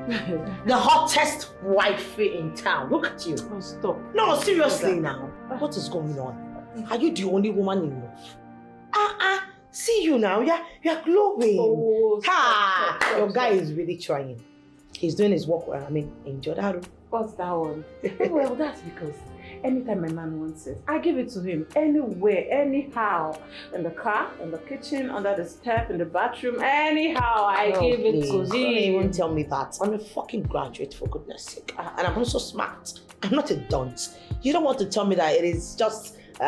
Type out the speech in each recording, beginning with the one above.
The hottest wifey in town. Look at you. Oh, stop. No, seriously now. What is going on? Are you the only woman in love? See you now. You're glowing. Oh, stop, Your guy is really trying. He's doing his work well. I mean, enjoy that room. What's that one? Well, that's because anytime my man wants it, I give it to him. Anywhere, anyhow. In the car, in the kitchen, under the step, in the bathroom. Anyhow, I give it to him. Don't even tell me that. I'm a fucking graduate, for goodness sake. And I'm also smart. I'm not a dunce. You don't want to tell me that it is just the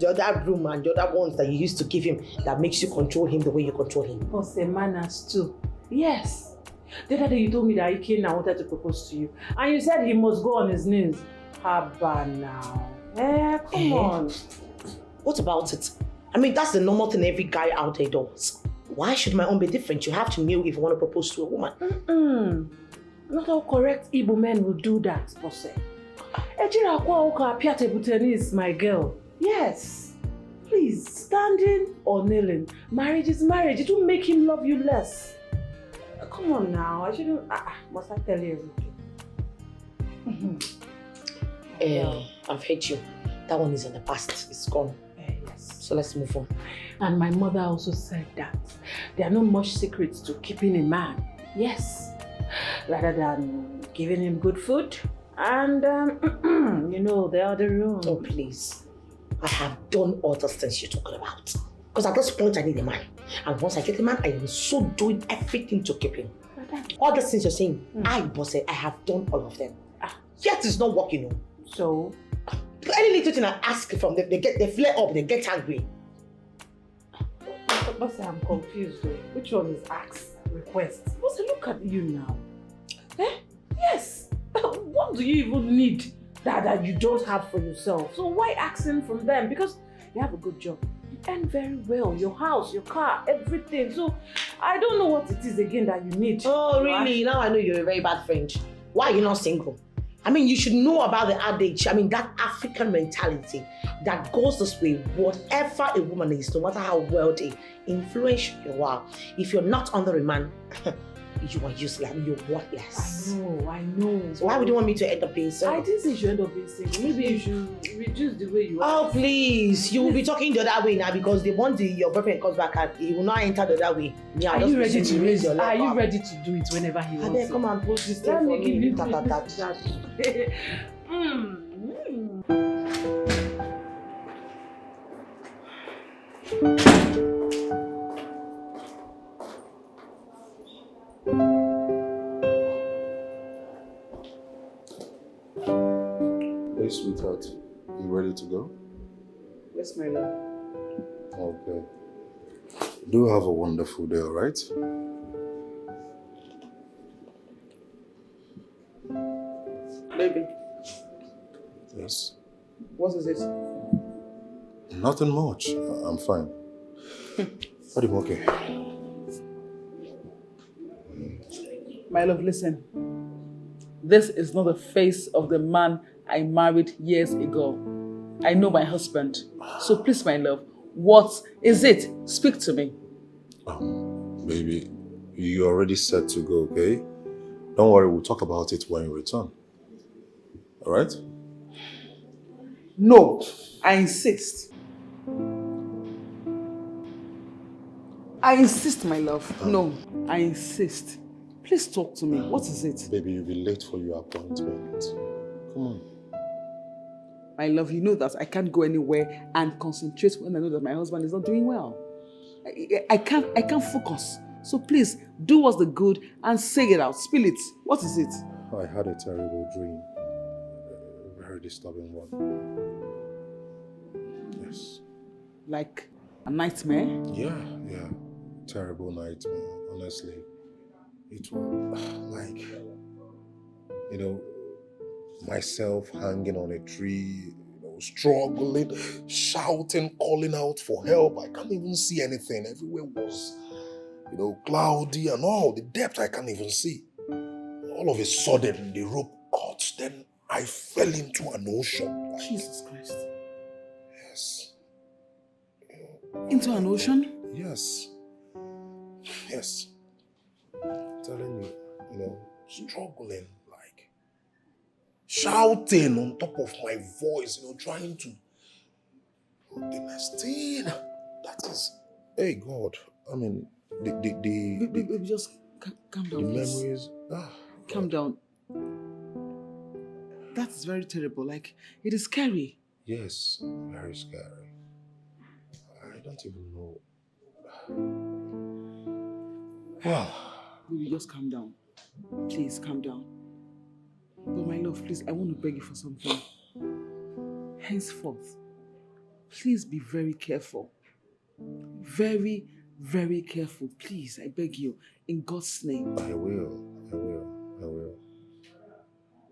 other room and the other ones that you used to give him that makes you control him the way you control him. But the manners too. Yes. The other day you told me that he came and wanted to propose to you. And you said he must go on his knees. Haba now. Come on. What about it? I mean, that's the normal thing every guy out there does. Why should my own be different? You have to kneel if you want to propose to a woman. Not all correct Igbo men will do that, Bosse. Is my girl. Yes. Please, standing or kneeling. Marriage is marriage. It won't make him love you less. Come on now. I shouldn't. Must I tell you everything? I've heard you. That one is in the past. It's gone. Yes. So let's move on. And my mother also said that there are not much secrets to keeping a man. Yes. Rather than giving him good food and, the other room. Oh, please. I have done all those things you're talking about. Because at this point, I need a man. And once I get a man, I am so doing everything to keep him. All the things you're saying, I have done all of them. Yet it's not working. So? Any little thing I ask from them, they flare up, they get angry. But I'm confused though. Which one is ask, request? Boss, look at you now. Yes. What do you even need that you don't have for yourself? So why asking from them? Because you have a good job. You earn very well. Your house, your car, everything. So I don't know what it is again that you need. Oh, really? Now I know you're a very bad friend. Why are you not single? I mean, you should know about the adage. I mean, that African mentality that goes this way. Whatever a woman is, no matter how wealthy, influential you are, if you're not under a man, you are useless. I mean, you're worthless. I know. So why would you want me to end up being single? I didn't say you should end up being single. Maybe you should reduce the way you are. Oh, please. You will be talking the other way now because the one your boyfriend comes back and he will not enter the other way. Yeah, are you ready to raise your leg? Are you ready to do it whenever he wants it? Come and post this thing for me. That. Hey, sweetheart, you ready to go? Yes, my love. Okay. Do have a wonderful day, alright? Baby. Yes. What is it? Nothing much. I'm fine. But I'm okay. My love, listen. This is not the face of the man I married years ago. I know my husband. So please, my love, what is it? Speak to me. Baby, you're already set to go, okay? Don't worry, we'll talk about it when you return. Alright? No, I insist. I insist, my love. No, I insist. Please talk to me. What is it? Baby, you'll be late for your appointment. Come on. My love, you know that I can't go anywhere and concentrate when I know that my husband is not doing well. I can't focus. So please, do what's the good and say it out. Spill it. What is it? I had a terrible dream. A very disturbing one. Yes. Like a nightmare? Yeah. Terrible nightmare, honestly. It was like, myself hanging on a tree, struggling, shouting, calling out for help. I can't even see anything. Everywhere was, cloudy and all the depth I can't even see. All of a sudden, the rope cut. Then I fell into an ocean. Jesus Christ. Yes. Into an ocean? Yes. I'm telling you. struggling, like shouting on top of my voice, trying to. The next thing, that is, hey God, I mean, Baby, just calm down, the please. memories. Calm down. That's very terrible. Like, it is scary. Yes, very scary. I don't even know. Well, Baby, just calm down. Please, calm down. But my love, please, I want to beg you for something. Henceforth, please be very careful. Very, very careful. Please, I beg you. In God's name. I will.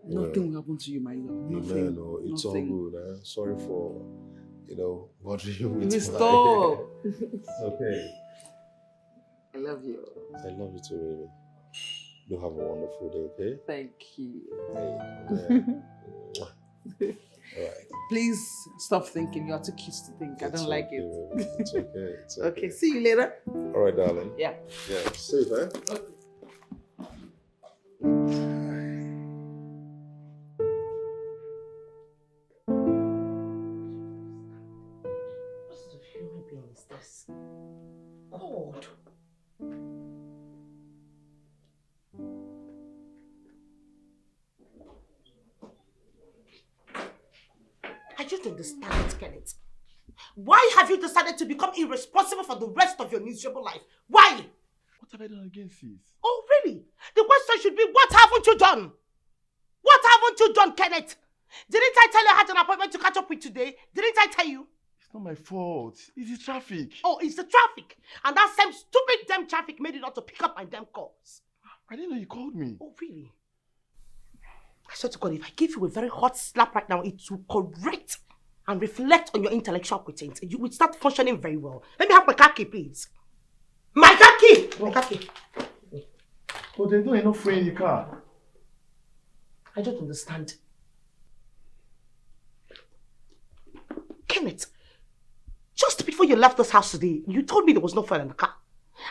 Nothing will happen to you, my love. Nothing. Amen. Oh, it's Nothing. all good. Sorry for, bothering you with Baby, my... stop. Okay. I love you. I love you too, baby. You have a wonderful day, okay? Thank you. Hey, all right. Please stop thinking. You're too cute to think. I don't like it. Baby. It's okay. It's okay. Okay, see you later. All right, darling. Yeah. Yeah. Safe, eh? Okay. What sort of human being is this? God. I just don't understand it, Kenneth. Why have you decided to become irresponsible for the rest of your miserable life? Why? What have I done against this? Oh, really? The question should be, what haven't you done? What haven't you done, Kenneth? Didn't I tell you I had an appointment to catch up with today? Didn't I tell you? It's not my fault. It's the traffic. Oh, it's the traffic. And that same stupid damn traffic made it not to pick up my damn calls. I didn't know you called me. Oh, really? I swear to God, if I give you a very hot slap right now, it will correct and reflect on your intellectual quotient. You will start functioning very well. Let me have my car key, please. My car key! My car key. But there's not enough fuel in the car. I don't understand. Kenneth, just before you left this house today, you told me there was no fuel in the car.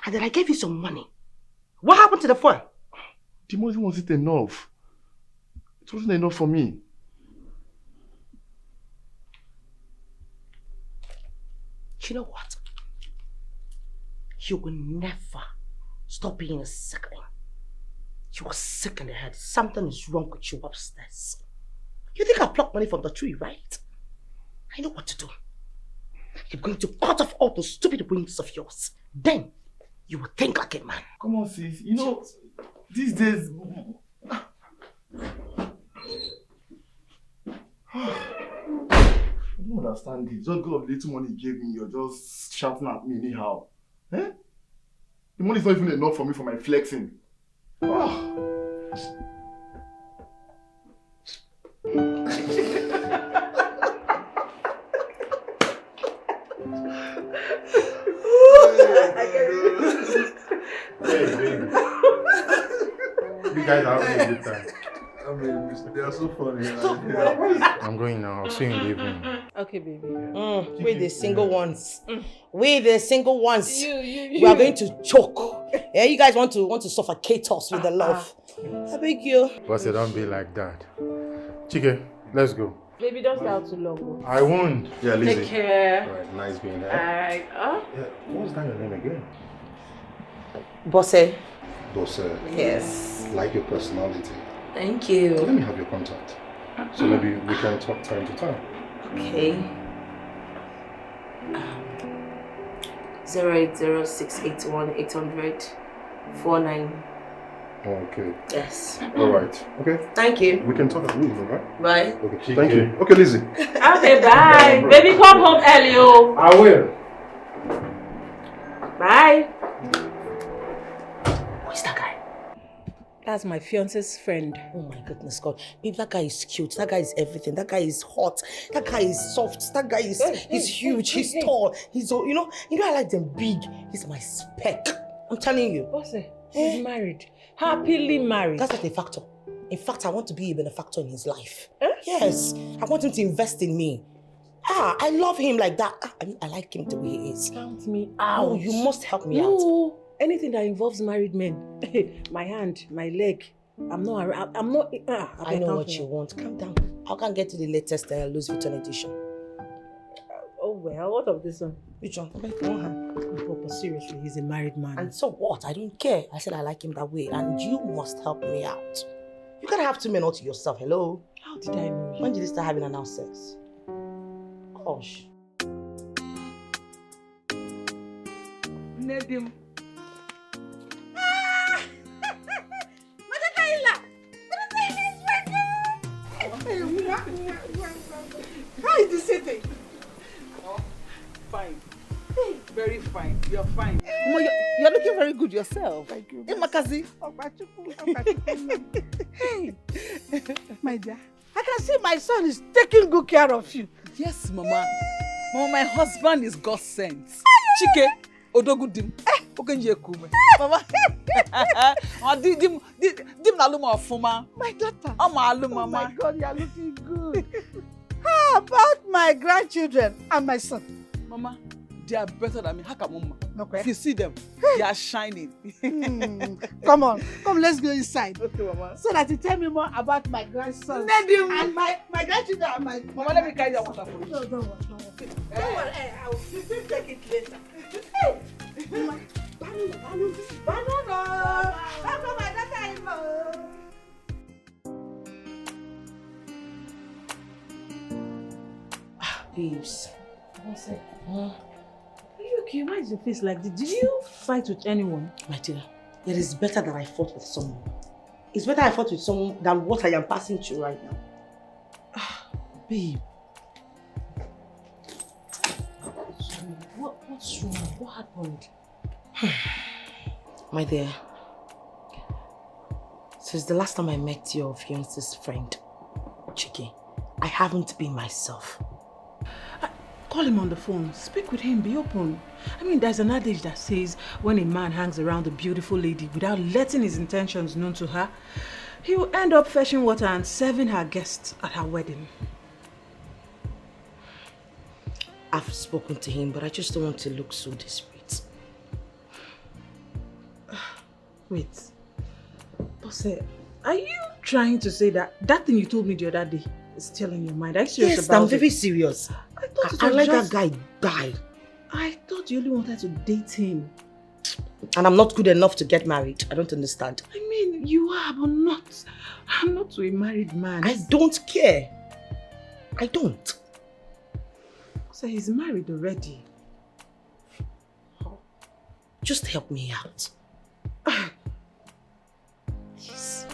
And then I gave you some money. What happened to the fuel? The money wasn't enough. It wasn't enough for me. You know what? You will never stop being a sickling. You are sick in the head. Something is wrong with you upstairs. You think I plucked money from the tree, right? I know what to do. You're going to cut off all those stupid wings of yours. Then, you will think like a man. Come on, sis. You know, these days... I don't understand this. Just because of the little money you gave me, you're just shouting at me anyhow. Eh? The money's not even enough for me for my flexing. Hey, baby. You guys are having a good time. I mean, they are so funny. I'm going now. I'll see you in the evening. Okay, baby. We the single ones. We the single ones. You. We are going to choke. Yeah, you guys want to suffocate us with the love. I beg you. Boss, don't be like that. Chike, let's go. Baby, don't stay out too long. I won't. Yeah, Lizzie. Take care. Alright, nice being here. Alright. Yeah, what's that your name again? Bosse. Dose, Yes. like your personality. Thank you. Let me have your contact. So maybe we can talk time to time. Okay. 08068180049. Okay. Yes. Alright. Okay. Thank you. We can talk at least, alright? Bye. Okay. Thank you. Okay, Lizzie. Okay, bye. Baby, come home early, oh. I will. Bye. Who is that guy? That's my fiance's friend. Oh my goodness God. Babe, that guy is cute. That guy is everything. That guy is hot. That guy is soft. That guy is he's huge. He's tall. He's you know I like them big. He's my spec. I'm telling you. Boss, he's married. Happily married. That's not a factor. In fact, I want to be a benefactor in his life. Yes. I want him to invest in me. I love him like that. I mean, I like him the way he is. Count me out. Oh, you must help me out. anything that involves married men, my hand, my leg, I'm not. I know what you want. Calm down. I can't get to the latest Louis Vuitton edition. Oh well, what of this one? Which one? But seriously, he's a married man. And so what? I don't care. I said I like him that way, and you must help me out. You can't have two men all to yourself. Hello? How did I know? When did you start having anal sex? Gosh. Nedim. How is the city? Fine. Very fine. You're fine. Mama, you're looking very good yourself. Thank you. Hey, Makazi. Hey, my dear, I can see my son is taking good care of you. Yes, Mama. Mama, my husband is God sent. Chike, odogudim. Okenje kume. Mama. Dim na luma ofuma. My daughter. Aluma, Oh Mama. my God, you are looking good. How about my grandchildren and my son? Mama, they are better than me. How come, Mama? Okay. If you see them, they are shining. Come on, let's go inside. Okay, Mama. So that you tell me more about my grandson Nedim. and my grandchildren and my... Mama, let me carry that water for you. No, don't worry. Don't worry, I will take it later. Hey! Banana! That's my daughter-in-law! Babes. What's it? Are you okay? Why is your face like this? Did you fight with anyone? My dear, it is better that I fought with someone. It's better I fought with someone than what I am passing through right now. Babe. What's wrong? What happened? My dear, since the last time I met your fiance's friend, Chiki, I haven't been myself. Call him on the phone. Speak with him. Be open. I mean, there's an adage that says when a man hangs around a beautiful lady without letting his intentions known to her, he will end up fetching water and serving her guests at her wedding. I've spoken to him, but I just don't want to look so desperate. Wait. Bosse, are you trying to say that thing you told me the other day is still in your mind? Are you serious Yes, about I'm it? very serious. I let just... that guy die. I thought you only wanted to date him. And I'm not good enough to get married. I don't understand. I mean, you are, but not. I'm not to a married man. I don't care. I don't. So he's married already. Just help me out. Please.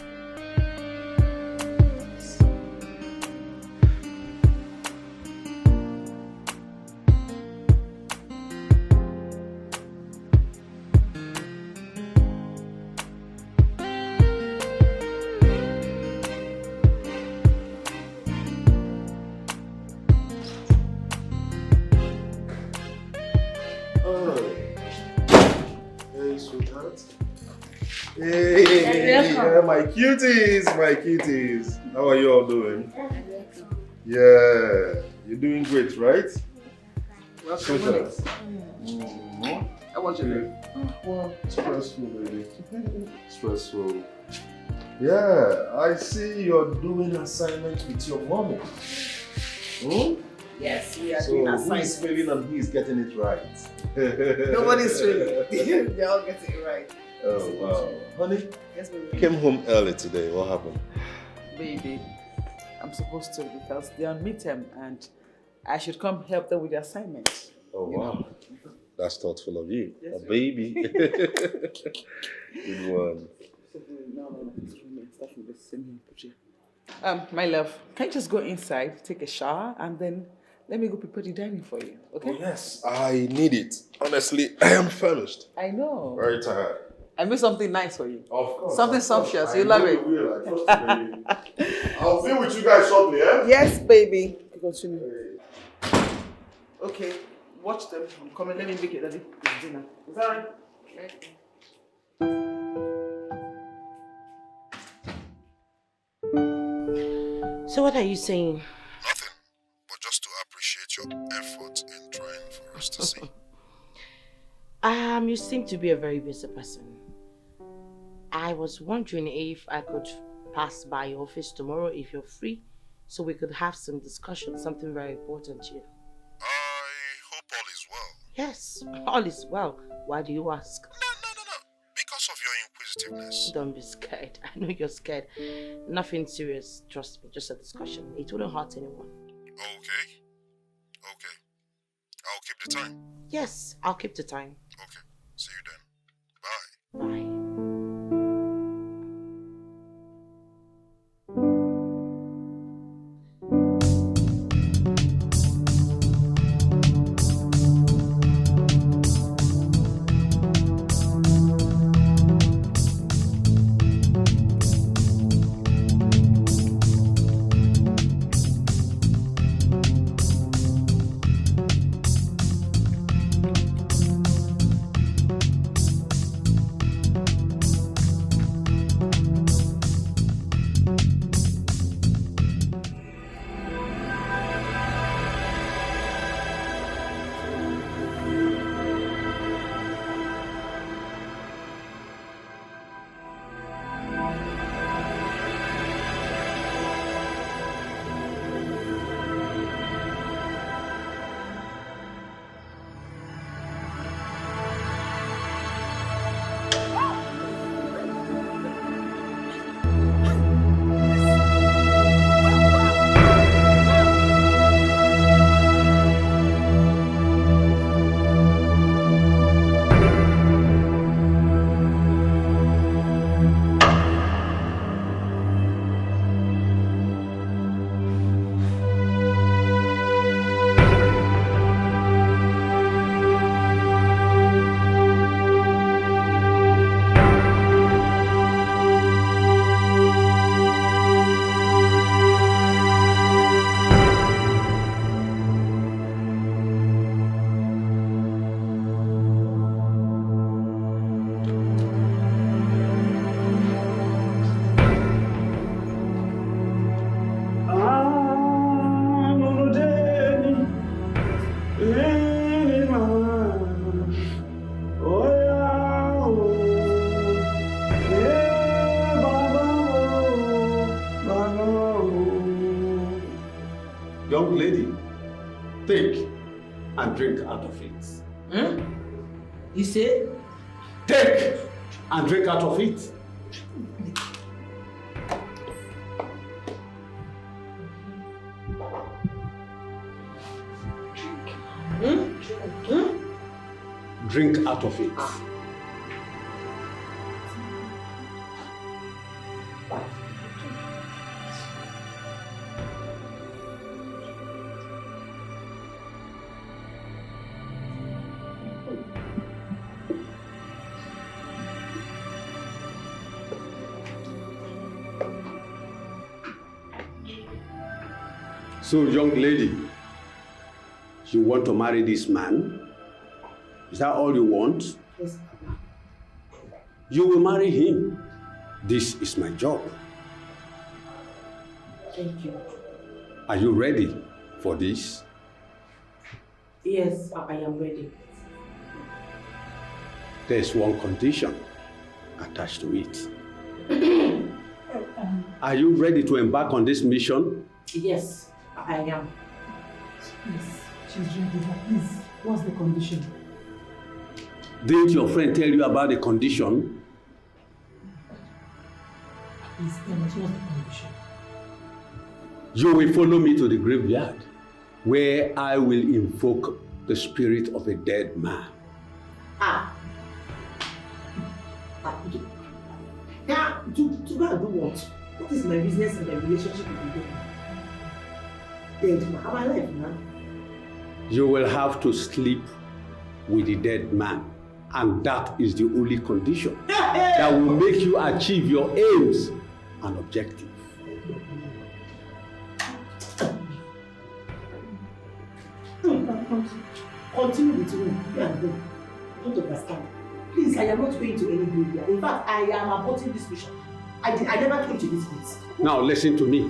Hey, yeah, my cuties. How are you all doing? Yeah, you're doing great, right? Sweetheart. I want you. Well, stressful, baby. Stressful. Yeah, I see you're doing assignments with your mommy. Yes, we are So doing who assignments. is failing and who is getting it right? Nobody's failing. They all get it right. Oh, wow. Honey, Yes, baby. you came home early today. What happened? Baby, I'm supposed to because they're on midterm and I should come help them with the assignment. Oh, wow. That's thoughtful of you. Yes, A baby. Good one. No. Start from the same here. My love, can you just go inside, take a shower, and then let me go prepare the dining for you, okay? Oh, yes, I need it. Honestly, I am famished. I know. Very tired. I made something nice for you. Of course. Something of course. sumptuous. I You love know it. you will. I trust you, baby. I'll be with you guys shortly, eh? Yes, baby. Continue. Okay, watch them. I'm coming. Let me make it ready. It's dinner. Is that right? So what are you saying? Nothing, but just to appreciate your effort in trying for us to see. You seem to be a very busy person. I was wondering if I could pass by your office tomorrow if you're free, so we could have some discussion, something very important here. I hope all is well. Yes, all is well. Why do you ask? No. Because of your inquisitiveness. Don't be scared. I know you're scared. Nothing serious, trust me, just a discussion. It wouldn't hurt anyone. Okay. I'll keep the time. Yes, I'll keep the time. Okay. See you then. Bye. Bye. Young lady, take and drink out of it. You say? Take and drink out of it. Drink out of it. So, young lady, you want to marry this man? Is that all you want? Yes. You will marry him. This is my job. Thank you. Are you ready for this? Yes, I am ready. There's one condition attached to it. Are you ready to embark on this mission? Yes, I am. Yes, she's ready, but please, what's the condition? Didn't your friend tell you about the condition? Please tell us, what's the condition? You will follow me to the graveyard, where I will invoke the spirit of a dead man. Now, to go and do what? What is my business and my relationship with you? Dead man, am I alive now? You will have to sleep with the dead man, and that is the only condition that will make you achieve your aims and objectives. Continue with me. You and them. Don't understand. Please, I am not going to any graveyard. In fact, I am aborting this mission. I never came to this place. Now listen to me.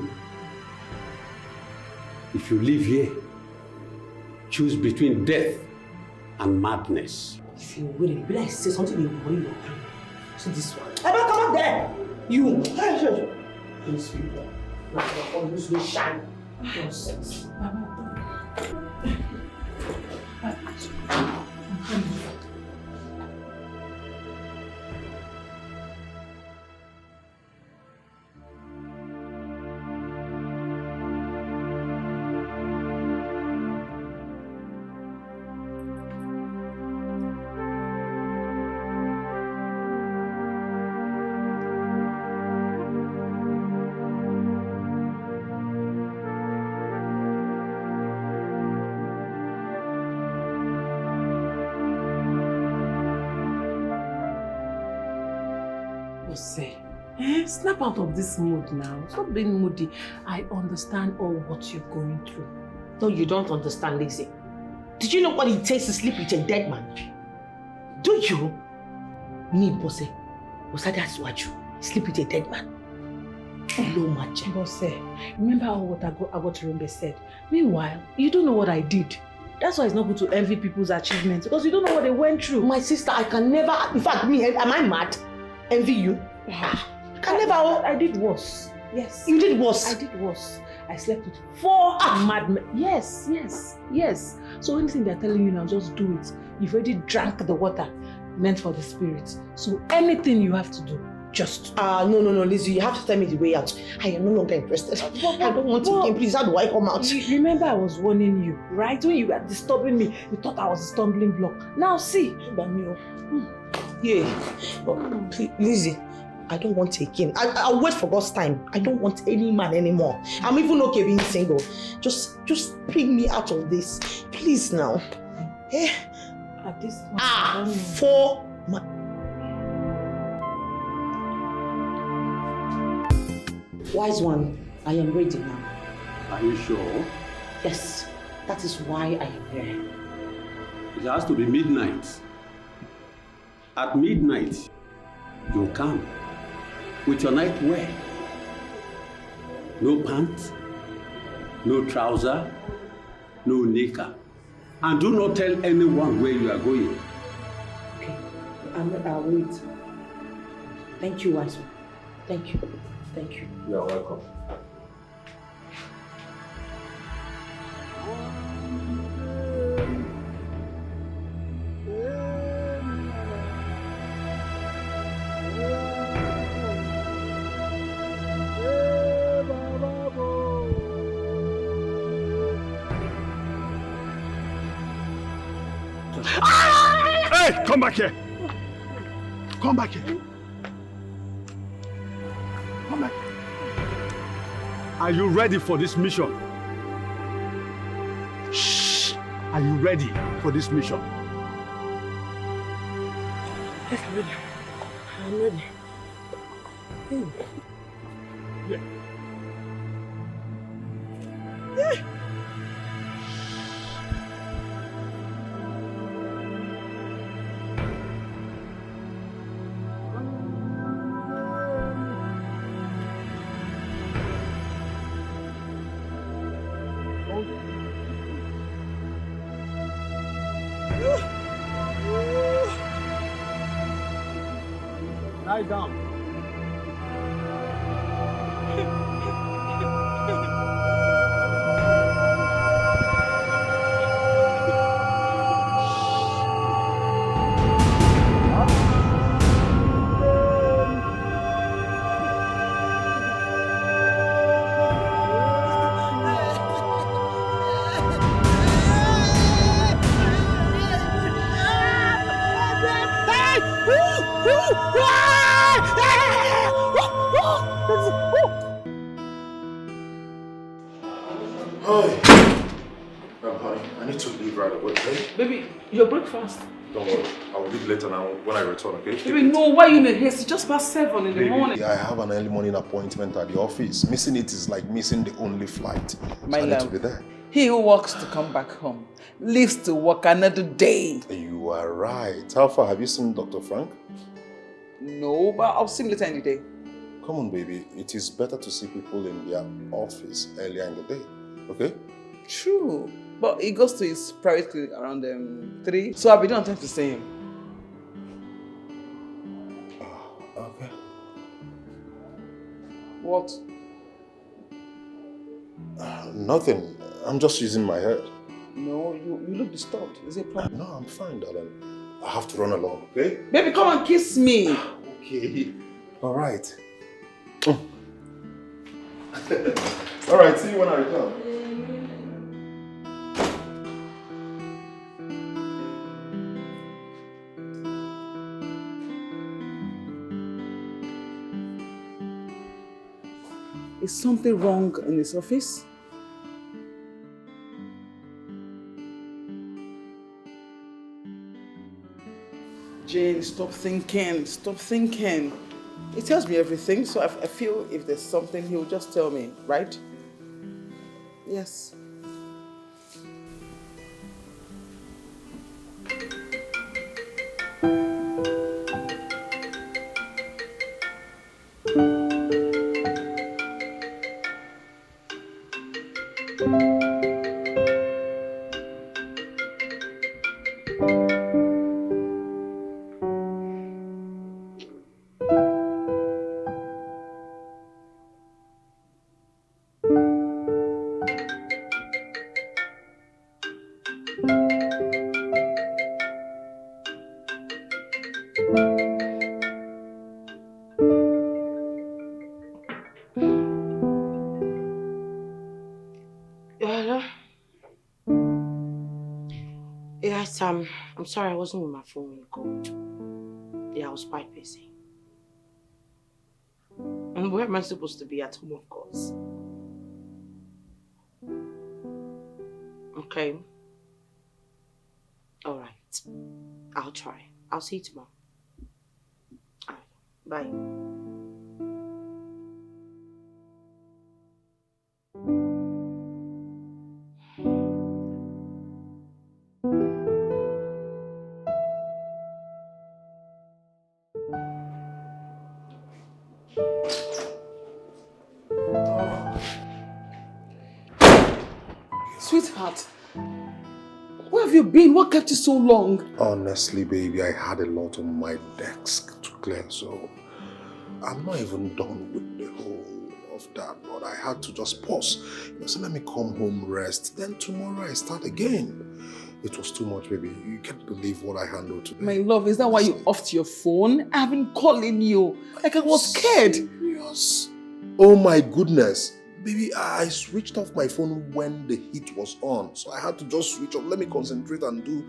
If you live here, choose between death and madness. If you will, be like say something in your brain. See this one. Come up there. You. Hey. Please, people. Now, this will shine. Nonsense. Snap out of this mood now. Stop being moody. I understand all what you're going through. No, you don't understand, Lizzie. Did you know what it takes to sleep with a dead man? Do you? Me, Bosse. That's what you sleep with a dead man. No match. Bosse, remember what Agoturumbe said. Meanwhile, you don't know what I did. That's why it's not good to envy people's achievements, because you don't know what they went through. My sister, I can never, in fact, me, am I mad? Envy you? I can never. I did worse. Yes. You did worse? I did worse. I slept with 4 madmen. Yes. So anything they're telling you now, just do it. You've already drank the water meant for the spirit. So anything you have to do, just do. No, Lizzie, you have to tell me the way out. I am no longer interested. I don't want to again. Please, how do I come out? Remember I was warning you, right? When you were disturbing me, you thought I was a stumbling block. Now see. Yeah. But please, Lizzie, I don't want again. I'll wait for God's time. I don't want any man anymore. I'm even okay being single. Just bring me out of this. Please now. Eh? At this point, 4 Wise one, I am ready now. Are you sure? Yes, that is why I am here. It has to be midnight. At midnight, you come with your nightwear. No pants, no trouser, no knicker. And do not tell anyone where you are going. Okay, I'll wait. Thank you, wise one. Thank you. You are welcome. Hey, come back here. Come back here. Come back. Are you ready for this mission? Shh. Are you ready for this mission? Yes, I'm ready. I'm ready. Yeah. Lie down. Honey, I need to leave right away, okay? Baby, your breakfast. Don't worry, I'll leave later now when I return, okay? Baby, no, why are you in a haste? It's just past 7 in the morning. I have an early morning appointment at the office. Missing it is like missing the only flight. My so I love, need to be there. He who works to come back home lives to work another day. You are right. How far have you seen Dr. Frank? No, but I'll see him later in the day. Come on, baby. It is better to see people in their office earlier in the day, okay? True, but he goes to his private clinic around 3, so I'll be done on time to see him. What? Nothing. I'm just using my head. No, you look disturbed. Is it a problem? No, I'm fine, darling. I have to run along, okay? Baby, come and kiss me. Okay. All right. All right, see you when I return. Is something wrong in this office? Jane, stop thinking. Stop thinking. He tells me everything, so I feel if there's something, he'll just tell me, right? Yes. Yes, I'm sorry I wasn't with my phone when you called. Yeah, I was quite busy. And where am I supposed to be? At home, of course. Okay. All right. I'll try. I'll see you tomorrow. All right. Bye. Sweetheart, where have you been? What kept you so long? Honestly, baby, I had a lot on my desk to clear, so I'm not even done with the whole of that, but I had to just pause. So let me come home, rest, then tomorrow I start again. It was too much, baby. You can't believe what I handled today. My love, is that why you offed your phone? I've been calling you. Like I was scared. Serious? Oh my goodness. Baby, I switched off my phone when the heat was on. So I had to just switch off. Let me concentrate and do,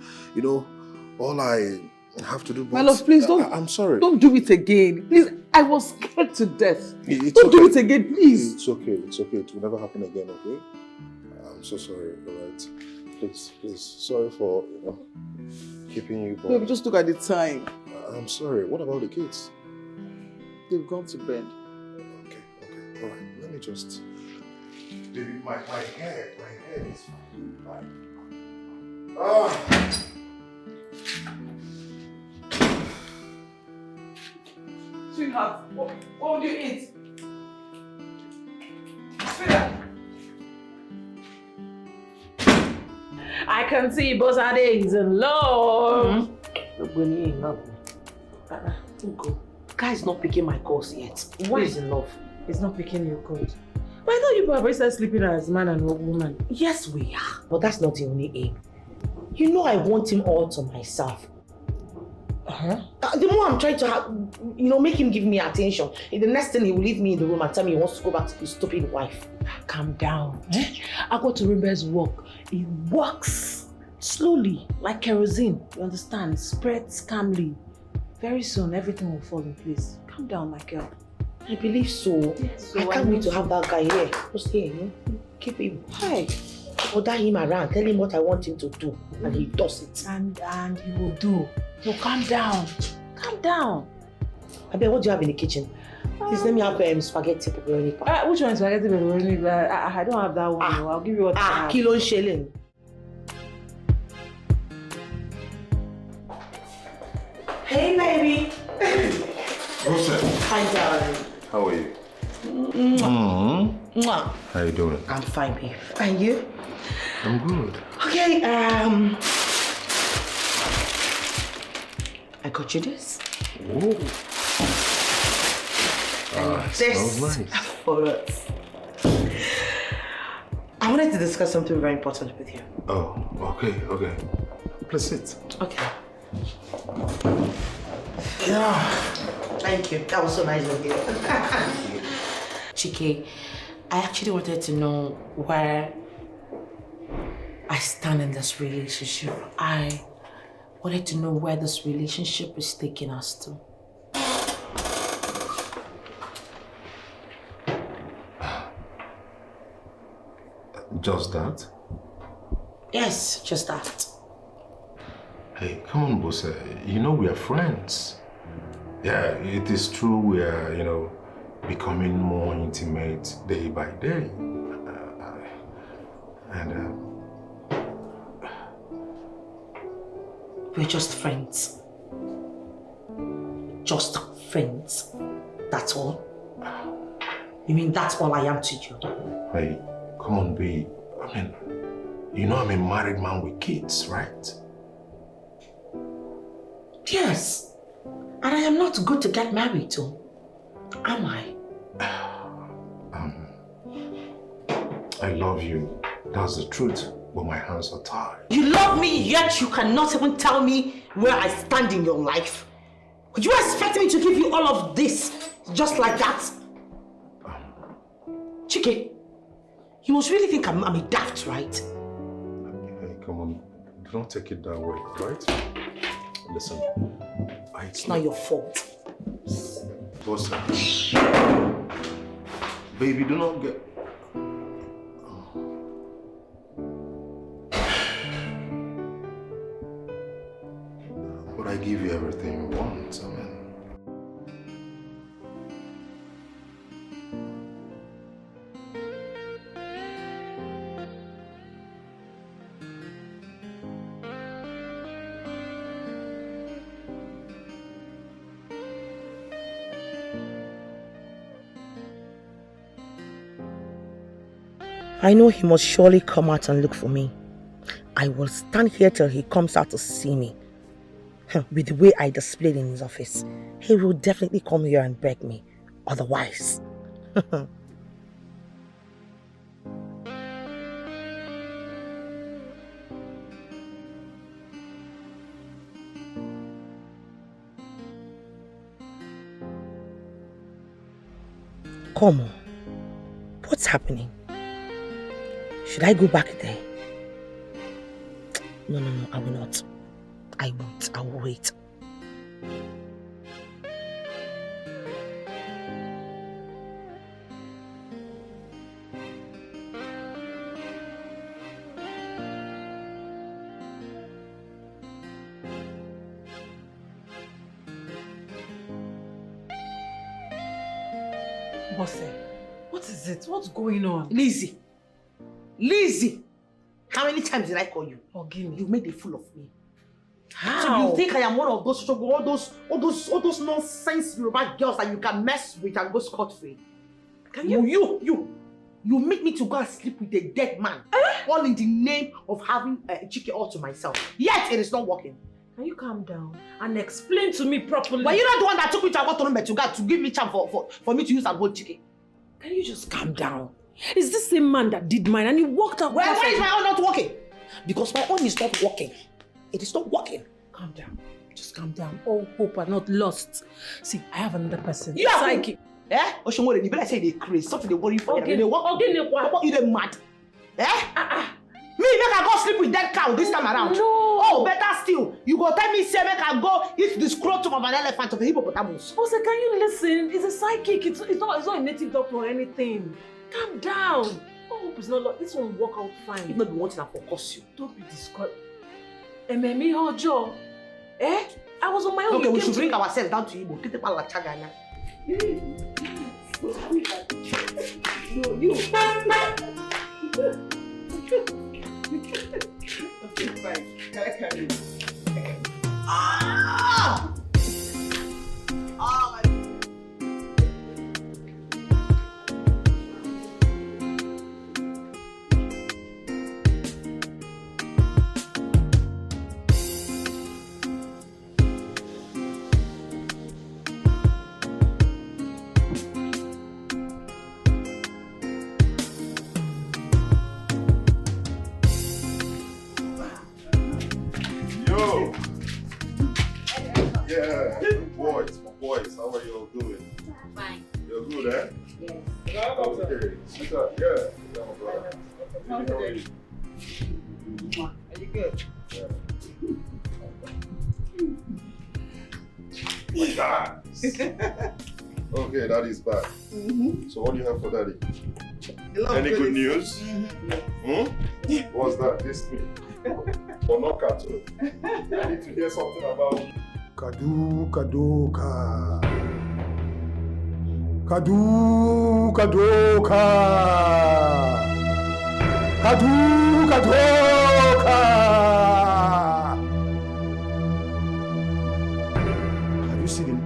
all I have to do. My love, please don't. I'm sorry. Don't do it again. Please, I was scared to death. Don't do it again, please. It's okay. It's okay. It will never happen again, okay? I'm so sorry, alright? Please. Sorry for, keeping you. Baby, just look at the time. I'm sorry. What about the kids? They've gone to bed. Okay. Alright, let me just... Baby, my head is fine. Sweetheart, what would you eat? Sweetheart. I can see both our days in love. Guy's not picking my calls yet. Why? He's in love. He's not picking your calls. But I thought you were started sleeping as man and woman. Yes, we are. But that's not the only aim. You know I want him all to myself. The more I'm trying to make him give me attention, the next thing he will leave me in the room and tell me he wants to go back to his stupid wife. Calm down. I go to Rimber's work. It works slowly, like kerosene. You understand? It spreads calmly. Very soon, everything will fall in place. Calm down, my girl. I believe so. Yes, I can't wait to have that guy here. Just here, keep him. Hi. Order him around, tell him what I want him to do, and he does it. And he will do. So calm down. Calm down. I bet, what do you have in the kitchen? Please let me have spaghetti pepperoni. Which one is spaghetti pepperoni? I don't have that one. I'll give you what I have. Kilo shilling. Hey, baby. What's up? Hi, darling. How are you? Mwah. How you doing? I'm fine, babe. And you? I'm good. Okay, I got you this. Whoa. And smells this nice. for us. I wanted to discuss something very important with you. Oh, okay. Please sit. Okay. Yeah. Thank you. That was so nice of you. Chike, I actually wanted to know where I stand in this relationship. I wanted to know where this relationship is taking us to. Just that? Yes, just that. Hey, come on, boss. You know we are friends. Yeah, it is true we are, becoming more intimate day by day. We're just friends. Just friends. That's all. You mean that's all I am to you? Hey, come on, babe. I mean, I'm a married man with kids, right? Yes. And I am not good to get married to. Am I? I love you. That's the truth. But my hands are tied. You love me, yet you cannot even tell me where I stand in your life. Could you expect me to give you all of this just like that? Chike, you must really think I'm a daft, right? Hey, come on. Don't take it that way, right? Listen, It's not your fault. Boss, baby, do not get... But I give you everything you want, I mean... I know he must surely come out and look for me. I will stand here till he comes out to see me. With the way I displayed in his office, he will definitely come here and beg me. Otherwise. Come on. What's happening? Should I go back there? No, I will not. I won't. I will wait. Bosse, what is it? What's going on? Lizzie! How many times did I call you? Forgive me. You made a fool of me. How? So you think I am one of those all those nonsense Yoruba girls that you can mess with and go scot-free? Can you? You make me to go and sleep with a dead man, all in the name of having a Chike all to myself. Yet it is not working. Can you calm down and explain to me properly? But you're not the one that took me to Agotonombe to give me chance for me to use and hold Chike. Can you just calm down? It's the same man that did mine and he walked out. Well, why is my own not working? Because my own is not working. It is not working. Calm down. Just calm down. All hope are not lost. See, I have another person. You have psychic. Eh? Oshomore, you better say they crazy. Something they worry for Okay. you. What? You they mad? Eh? Me, make I go sleep with that cow this time around. No. Oh, better still. You go tell me, say, make I go eat the scrotum of an elephant of a hippopotamus. Bosse, can you listen? It's a psychic. It's not a native doctor or anything. Calm down. All hope is not lost. This one will work out fine. If not be wanting to focus you. Don't be discouraged. Ememi Hojo. Eh? I was on my own. Okay, You we came should to- bring ourselves down to Igbo. Kite pala chagana. No, you. Okay, fine. Ah! Ah, my... are you doing? Fine. You're good, eh? Yes. Okay. Sweetheart, yeah. Yeah, my brother. How's How are it? you? Are you good? Yeah. My God. Okay, daddy's back. So what do you have for daddy? Any good news? What's that? This me? Or not cartoon? I need to hear something about Kadu kadoka. Kadu kadoka. Kadu kadoka. Have you seen him?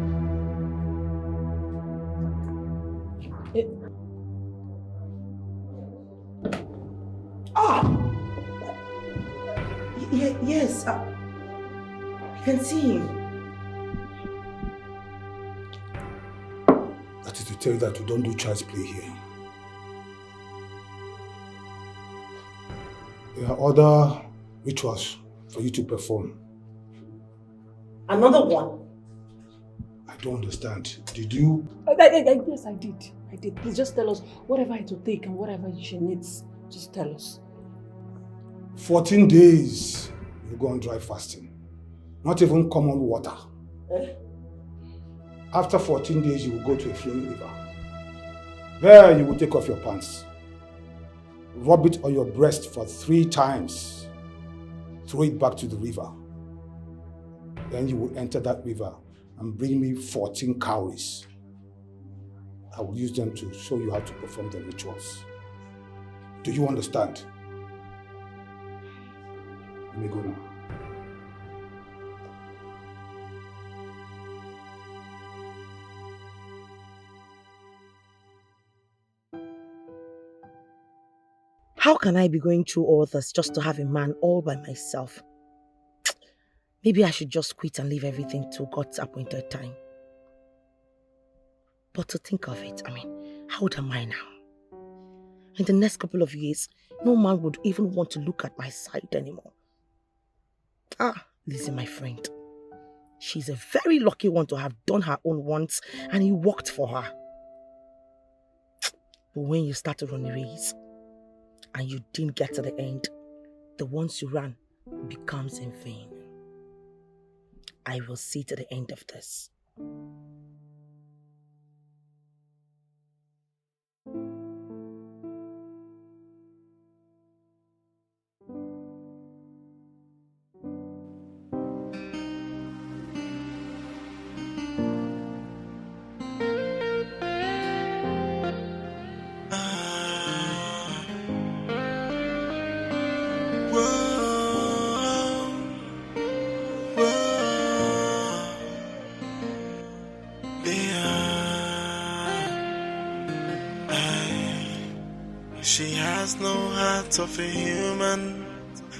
Yes. You can see him. That is to tell you that we don't do child's play here. There are other rituals for you to perform. Another one. I don't understand. Did you? Yes, I did. Please just tell us whatever it will take and whatever she needs. Just tell us. 14 days you go on dry fasting. Not even common water. After 14 days, you will go to a flowing river. There you will take off your pants. Rub it on your breast for 3 times. Throw it back to the river. Then you will enter that river and bring me 14 cowries. I will use them to show you how to perform the rituals. Do you understand? You may go now. How can I be going through all this just to have a man all by myself? Maybe I should just quit and leave everything till God's appointed time. But to think of it, how old am I now? In the next couple of years, no man would even want to look at my side anymore. Lizzie, my friend. She's a very lucky one to have done her own once and he worked for her. But when you start to run a race and you didn't get to the end, the ones you ran becomes in vain. I will see to the end of this. She has no heart of a human.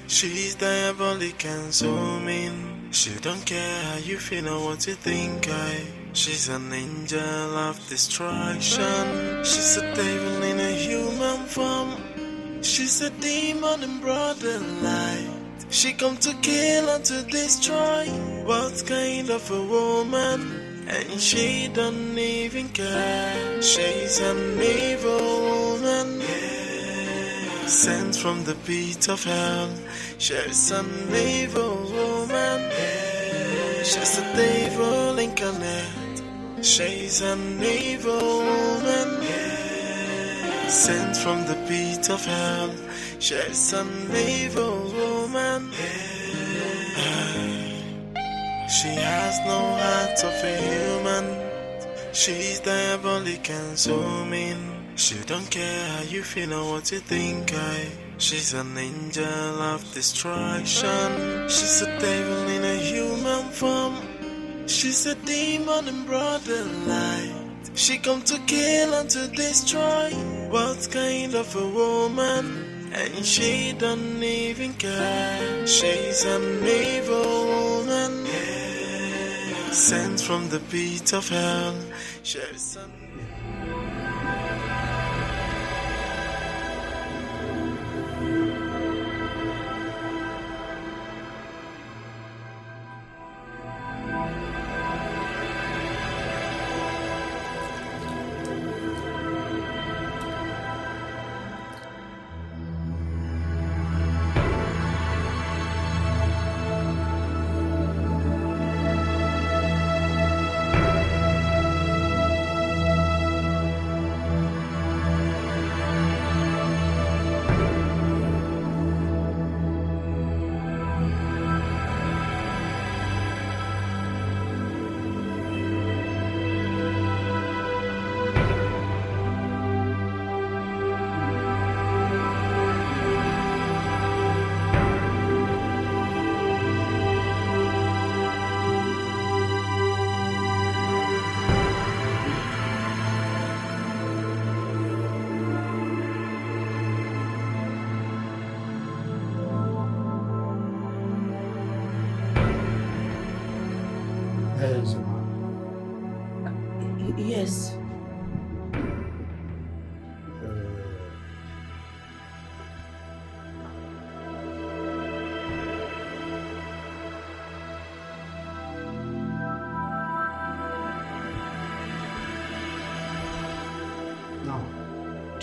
She's diabolic and so mean. She don't care how you feel or what you think. She's an angel of destruction. She's a devil in a human form. She's a demon in broad daylight. She come to kill and to destroy. What kind of a woman? And she don't even care. She's an evil woman, sent from the pit of hell. She's an evil woman. She's a devil incarnate. She's an evil woman, sent from the pit of hell. She's an evil woman. She has no heart of a human. She's diabolic and so mean. She don't care how you feel or what you think. She's an angel of destruction. She's a devil in a human form. She's a demon in broad daylight. She come to kill and to destroy. What kind of a woman? And she don't even care. She's an evil woman, sent from the pit of hell. She's an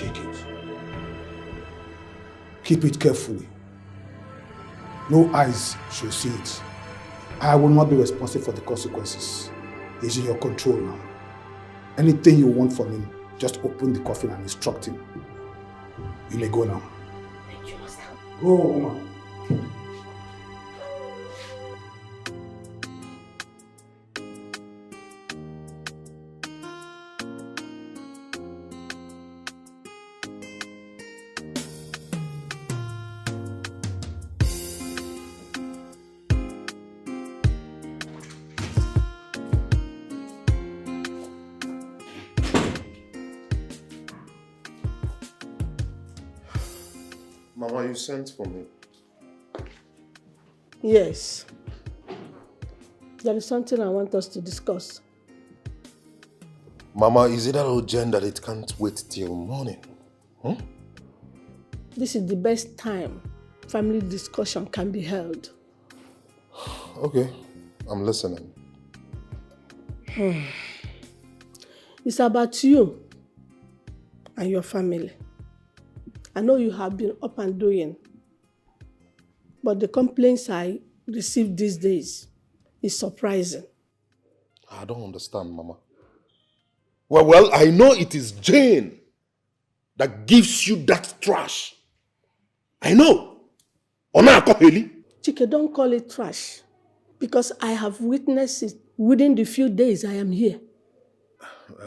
Take it. Keep it carefully. No eyes should see it. I will not be responsible for the consequences. He's in your control now. Anything you want from him, just open the coffin and instruct him. You may go now. Thank you, Master. Go, woman. Mama, you sent for me. Yes. There is something I want us to discuss. Mama, is it that urgent that it can't wait till morning? This is the best time family discussion can be held. Okay, I'm listening. It's about you and your family. I know you have been up and doing, but the complaints I receive these days is surprising. I don't understand, Mama. Well, I know it is Jane that gives you that trash. I know. Chike, don't call it trash, because I have witnessed it within the few days I am here.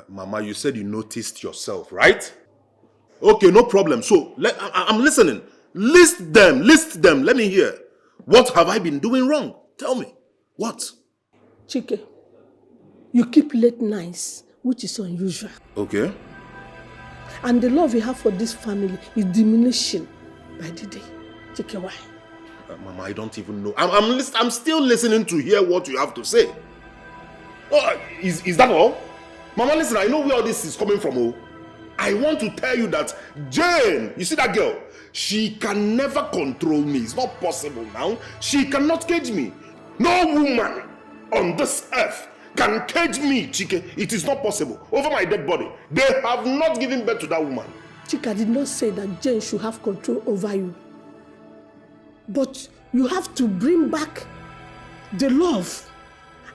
Mama, you said you noticed yourself, right? Okay, no problem. So, I'm listening. List them. Let me hear. What have I been doing wrong? Tell me. What? Chike, you keep late nights, which is unusual. Okay. And the love you have for this family is diminishing by the day. Chike, why? Mama, I don't even know. I'm still listening to hear what you have to say. Oh, is that all? Mama, listen, I know where all this is coming from. Oh. I want to tell you that Jane, you see that girl? She can never control me. It's not possible now. She cannot cage me. No woman on this earth can cage me, Chike. It is not possible. Over my dead body. They have not given birth to that woman. Chike, I did not say that Jane should have control over you. But you have to bring back the love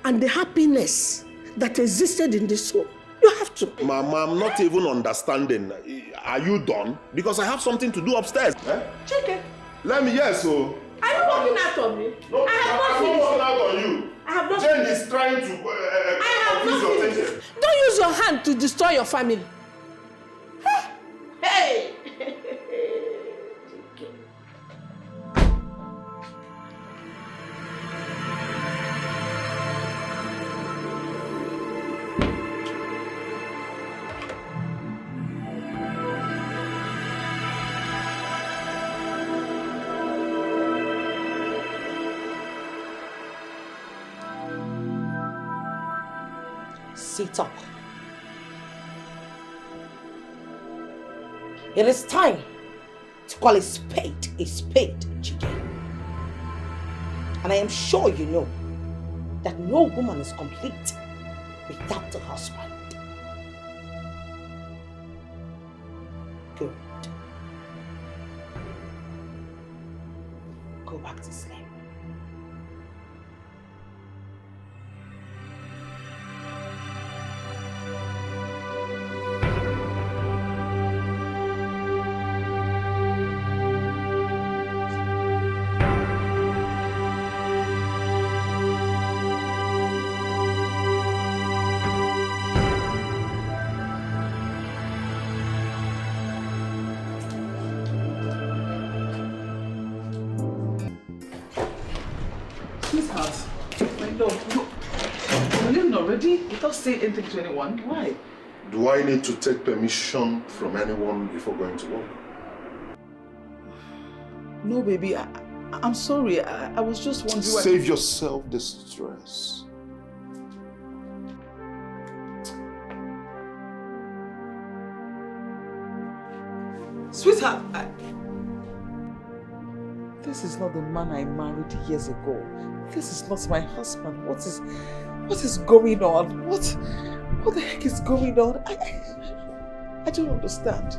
and the happiness that existed in this home. You have to. Mama, I'm not even understanding. Are you done? Because I have something to do upstairs. Chike. Let me, yes, so. Are you walking out on me? No, I have not I'm finished. not walking out on you. I have not Jane finished. is trying to confuse your thinking. Don't use your hand to destroy your family. Hey! Sit up. It is time to call a spade, Chike. And I am sure you know that no woman is complete without a husband. Good. Go back to sleep. Without saying anything to anyone. Why? Do I need to take permission from anyone before going to work? No, baby. I'm sorry. I was just wondering. Save yourself the stress. Sweetheart, this is not the man I married years ago. This is not my husband. What is going on? What the heck is going on? I don't understand.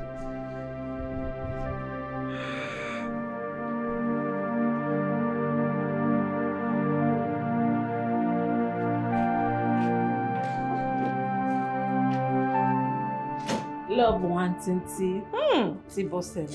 Tinti. See, boss now.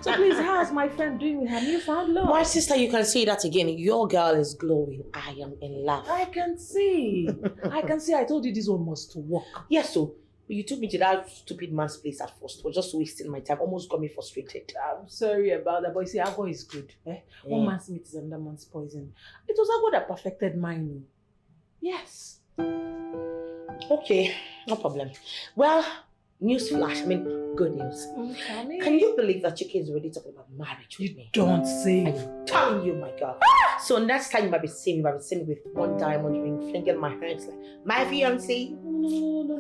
So please, how's my friend doing with her newfound love? My sister, you can say that again. Your girl is glowing. I am in love. I can see. I can see. I told you this one must work. Yes, so you took me to that stupid man's place at first. Was just wasting my time. Almost got me frustrated. I'm sorry about that, but you see, alcohol is good. One man's meat is another man's poison. It was alcohol that perfected mine. Yes. Okay, no problem. Well, news flash. Good news. Can you believe that Chike is already talking about marriage with me? Don't say. I'm telling you, my girl. So next time you might be seeing me with one diamond ring, flinging my hands like my fiancé. No.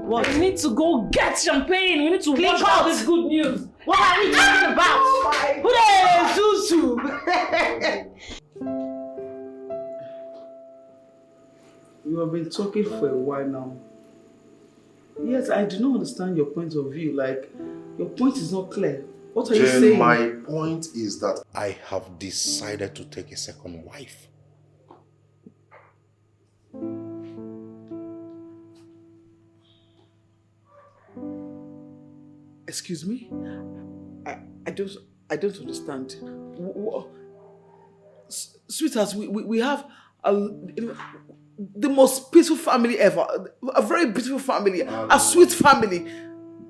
What? We need to go get champagne. We need to watch all this good news. What are we talking about? Who We have been talking for a while now. Yes, I do not understand your point of view. Like, your point is not clear. What are you saying? My point is that I have decided to take a second wife. Excuse me? I don't understand. Sweetheart, we have the most peaceful family ever. A very beautiful family. A sweet family.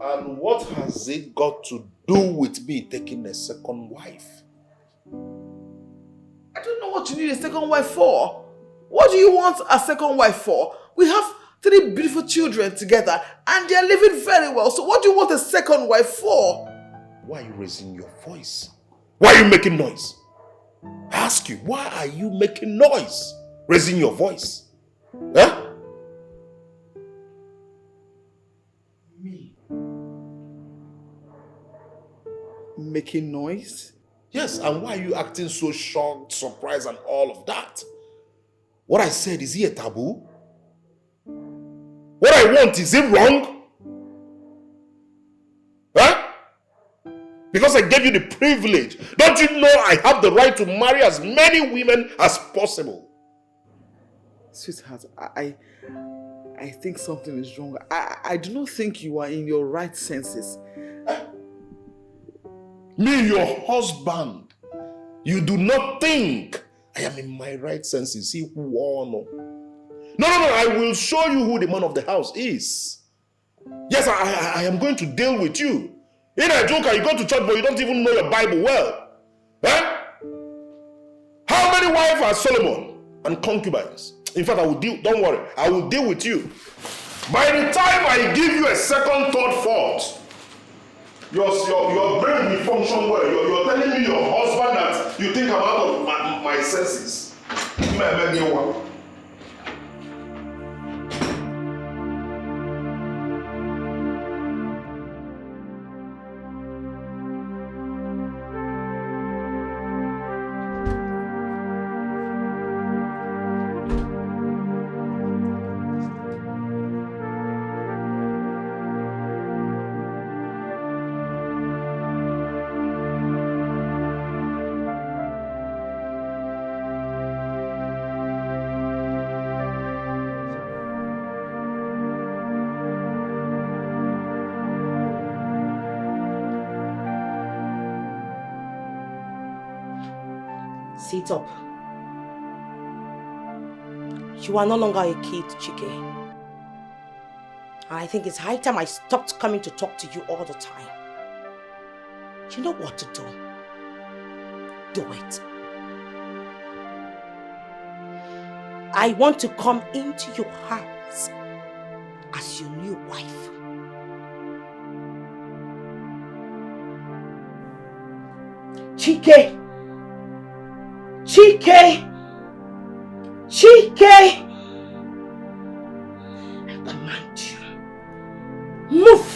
And what has it got to do with me taking a second wife? I don't know what you need a second wife for. What do you want a second wife for? We have 3 beautiful children together and they are living very well. So what do you want a second wife for? Why are you raising your voice? Why are you making noise? I ask you, why are you making noise? Raising your voice? Huh? Me? Making noise? Yes, and why are you acting so shocked, surprised, and all of that? What I said, is it a taboo? What I want, is it wrong? Huh? Because I gave you the privilege. Don't you know I have the right to marry as many women as possible? Sweetheart, I think something is wrong. I do not think you are in your right senses. Me, your husband, you do not think I am in my right senses. See who honor. No, I will show you who the man of the house is. Yes, I am going to deal with you. In a joker, you go to church, but you don't even know your Bible well. Huh? How many wives are Solomon and concubines? In fact, I will deal, don't worry, I will deal with you. By the time I give you a second, third, fourth, your brain will function well. You're telling me your husband that you think I'm out of my senses. You may beg you one. Sit up. You are no longer a kid, Chike. And I think it's high time I stopped coming to talk to you all the time. You know what to do. Do it. I want to come into your house as your new wife. Chike! Chike! Chike! I command you. Move!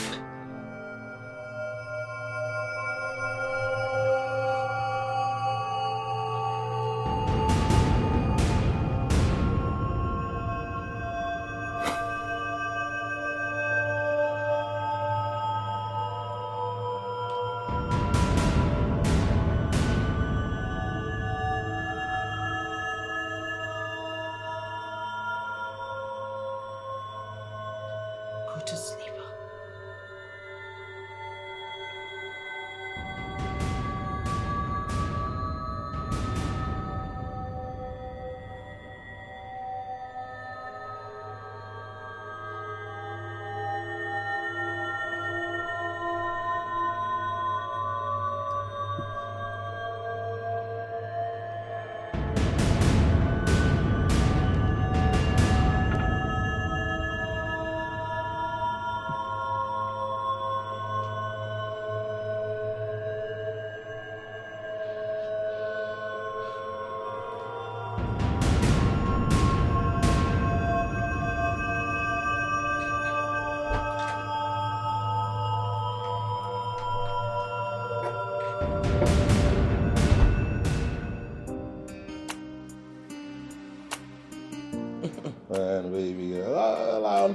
understand, baby. I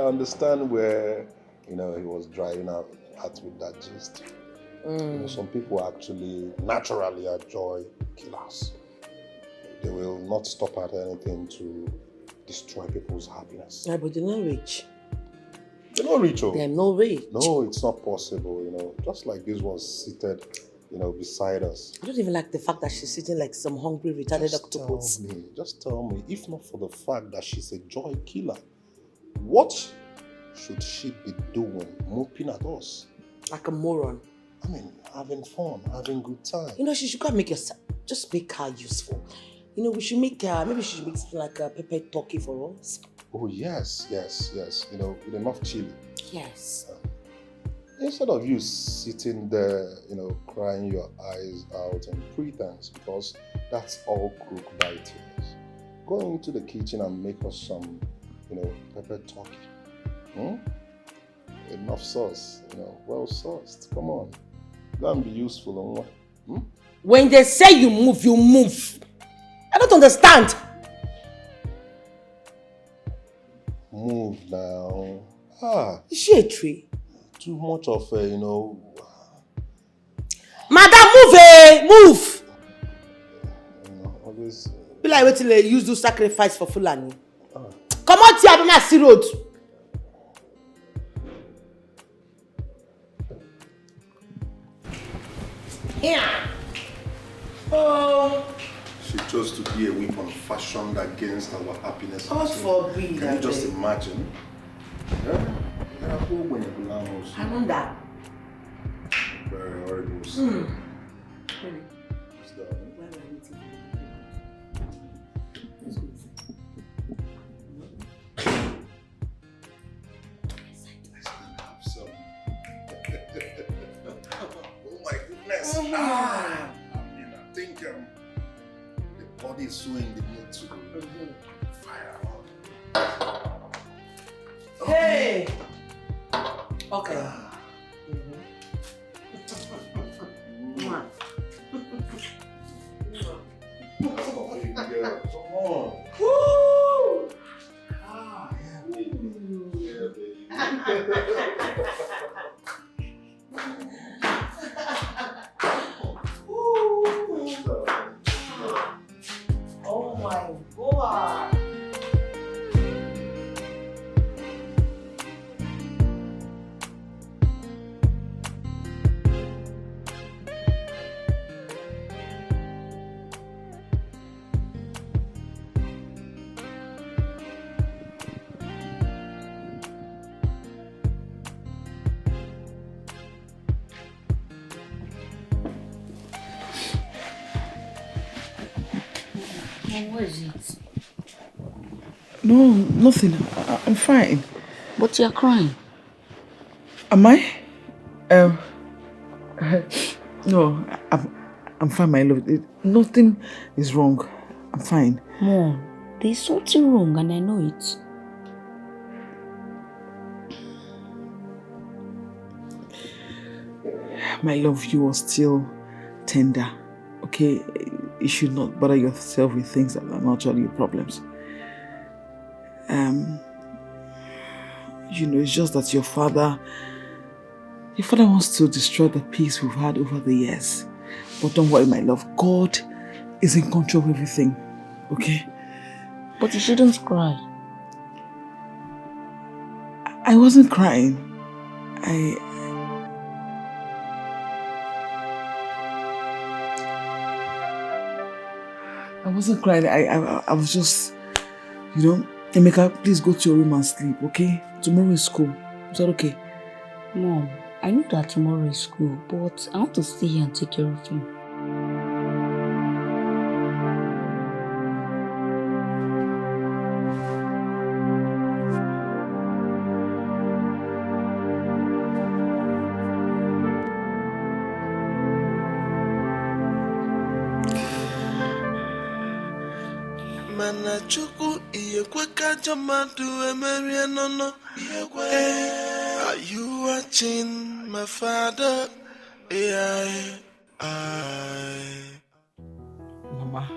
understand where, he was driving at with that gist. Some people actually naturally enjoy killers. They will not stop at anything to destroy people's happiness. Yeah, but they're not rich. They're not rich, oh. They're not rich. No, it's not possible, Just like this one seated, beside us. I don't even like the fact that she's sitting like some hungry, retarded octopus. Just tell me, if not for the fact that she's a joy killer, what should she be doing, moping at us? Like a moron. I mean, having fun, having good time. She should go and just make her useful. We should make maybe she should make something like a pepper turkey for us. Oh, yes. With enough chili. Yes. Instead of you sitting there, crying your eyes out in pretense, because that's all crook biting is. Go into the kitchen and make us some, pepper turkey. Enough sauce, well sauced. Come on. Go and be useful. When they say you move, you move. I don't understand. Move now. Is she a tree? Too much of a, Madam, move! Always. Be like waiting to use do sacrifice for Fulani. Come on, here, I don't see road. Here. Oh. She chose to be a weapon fashioned against our happiness. God forbid. Can you just imagine? Yeah? I wonder. Very horrible. Oh my goodness. I think the body is so in the mood to fire on. Hey! Okay. Come on. Woo! Yeah, baby. Oh my God. What is it? No, nothing. I'm fine. But you're crying. Am I? No, I'm fine, my love. Nothing is wrong. I'm fine. Mom, there's something wrong and I know it. My love, you are still tender. Okay? You should not bother yourself with things that are not actually your problems. It's just that your father wants to destroy the peace we've had over the years. But don't worry, my love. God is in control of everything. Okay? But you shouldn't cry. I wasn't crying. I wasn't crying. I was just, Emeka, please go to your room and sleep, okay? Tomorrow is school. Is that okay? Mom, I know that tomorrow is school, but I want to stay here and take care of him. Chuku iyekwe kaja madu emerie nono iyekwe. Are you watching my father? I. Mama,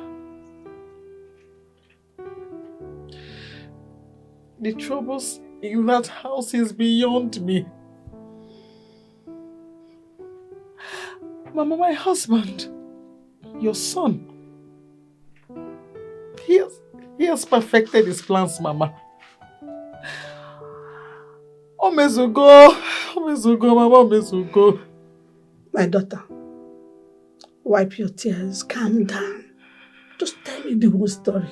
The troubles in that house is beyond me. Mama, my husband, your son, he has perfected his plans, Mama. Omezugo, Mama, Omezugo. My daughter, wipe your tears, calm down. Just tell me the whole story.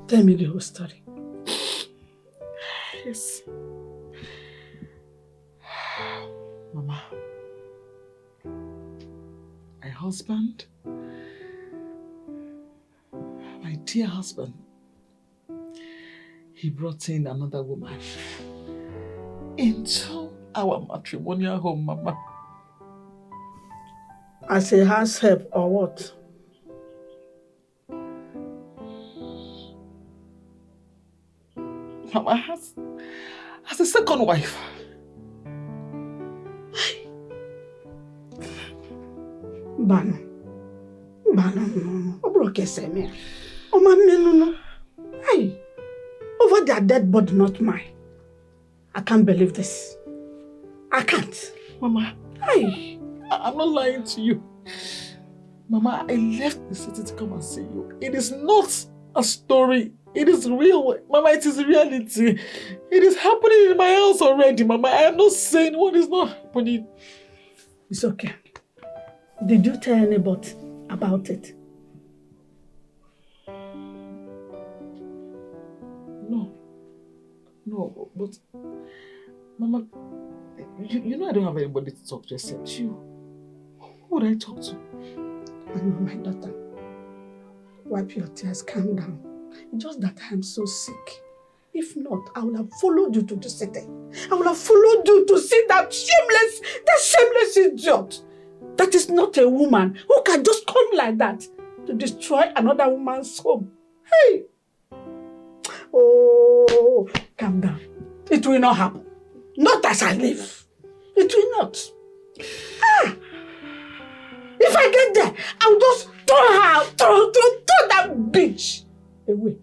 Tell me the whole story. Yes. Mama, my husband, my dear husband, he brought in another woman into our matrimonial home, Mama. As a house help or what? Mama has a second wife. Bano, no. Obroke seme. Oh, no. Hey, over their dead body, not mine. I can't believe this. I can't. Mama, Hey. I'm not lying to you. Mama, I left the city to come and see you. It is not a story. It is real. Mama, it is reality. It is happening in my house already, Mama. I am not saying what is not happening. It's okay. Did you tell anybody about it? No, but Mama, you know I don't have anybody to talk to except you. Who would I talk to? I know, my daughter. Wipe your tears, calm down. It's just that I am so sick. If not, I would have followed you to the city. I would have followed you to see that shameless idiot. That is not a woman who can just come like that to destroy another woman's home. Hey! Oh, calm down. It will not happen. Not as I live. It will not. If I get there, I'll just throw that bitch away.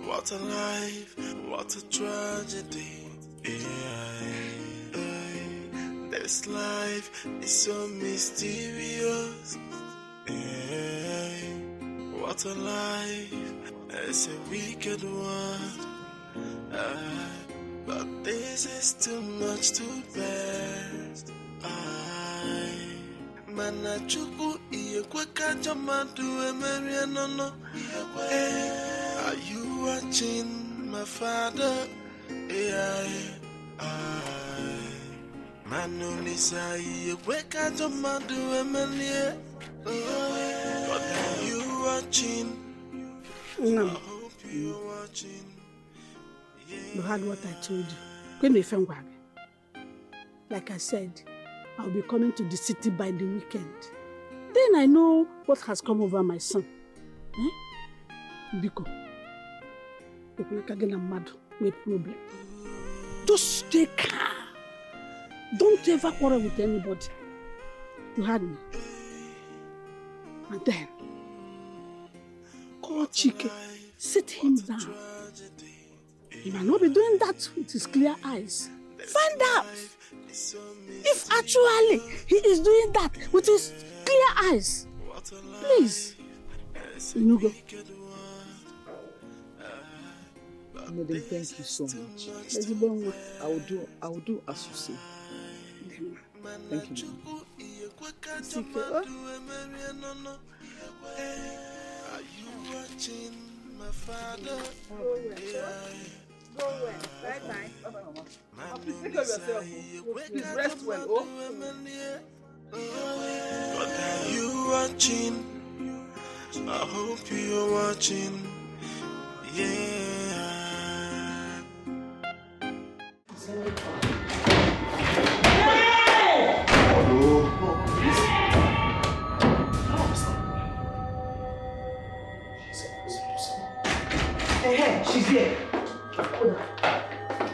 What a life, what a tragedy. This life is so mysterious. What a life, it's a wicked one. But this is too much to bear. Manachuku iyekweka jamadu emerianono. Are you watching my father? Manulisa iyekweka jamadu emerie. But are you watching? No. I hope you're watching. You heard what I told you. Like I said, I'll be coming to the city by the weekend. Then I know what has come over my son. Biko. No problem. Just stay calm. Don't ever quarrel with anybody. You heard me? And then, call Chike. Sit him down. He might not be doing that with his clear eyes. Find out if actually he is doing that with his clear eyes. Please. Inugo. Madam, thank you so much. I will do as you say. Thank you, Mama. Are you watching my father? Go away. Bye-bye. Bye-bye, Mama. Please take care of yourself. Please rest well, oh? But are you watching? I hope you're watching. Yeah. Hey, she's here.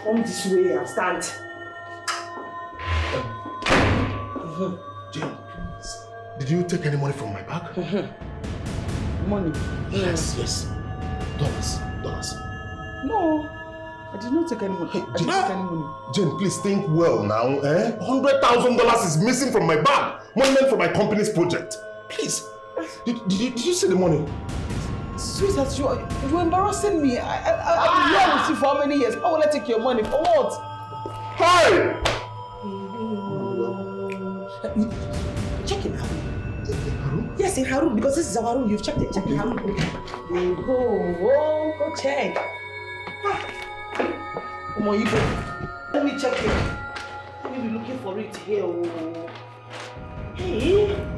Come this way and stand. Jane, did you take any money from my bag? Money? Yes. Dollars. No, I did not take any money. I didn't take any money. Jane, please think well now. $100,000 is missing from my bag. Money meant for my company's project. Please. Did you see the money? Sweetheart, you're embarrassing me. I've been here with you for how many years? How will I take your money? For what? Hey! Check in Harun. Yes, in Harun, because this is our room. You've checked it. Check in Harun. Go check. Come on, you go. Let me check it. Let me be looking for it here. Hey.